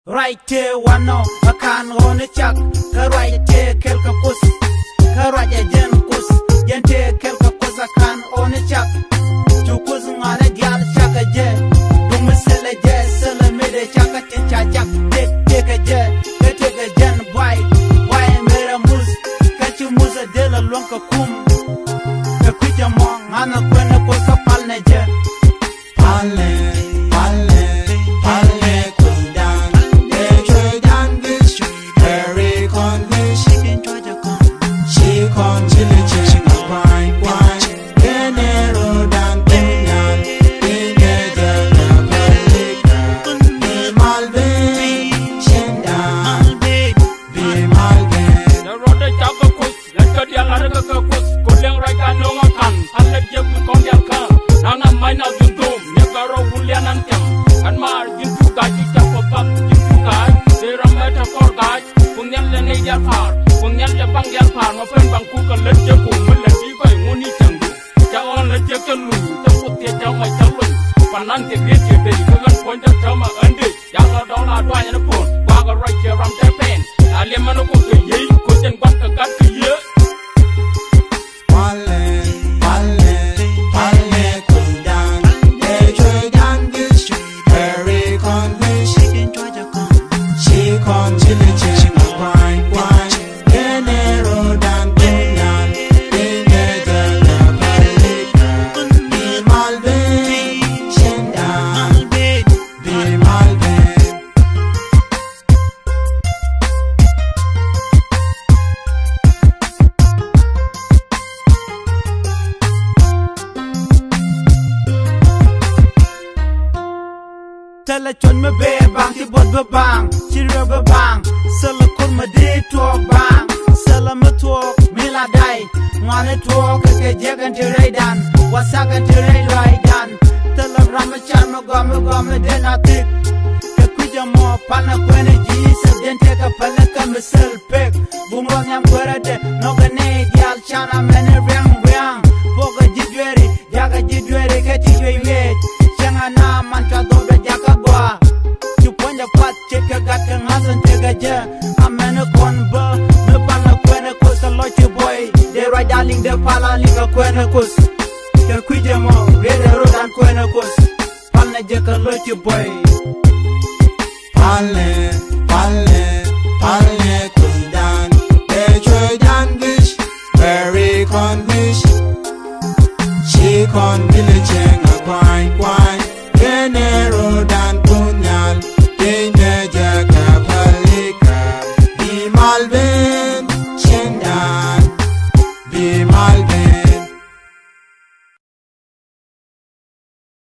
Right here, one no, I can't own a chuck. Right here, kelka kus. Karaja jen kus. Yente kelka kus, I can't own a chuck. Chukus ngana dial chaka jen. Dumusela jen, sela mide chaka tincha chak. Take a jen, take a jen, white. Why mera mus? Kachi musa dela lonka kum. Kakuja mong, ana kwena kusa palne jen. Palne. Tell chon me be bang ti bot be bang chiro be bang sala kun me de to bang sala me to me la dai ngane to ke jegan ti raidan wasagan ti raidan tell ram chan me gom de na tik ke kuja mo pana kwene ji se den te ka pala ka me sel pek bumbo nyam kwere de no gane dial chana mene rang boga jidweri jaga jidweri ke ti we changa na man ka do amena konba me pala kwene kus lochi boy de right darling de pala linga kwene kus ke kwije mo rede rodan kwene kus palne je ka lochi boy palne kundan de chodan gish very convish she con village a kwai kene rodan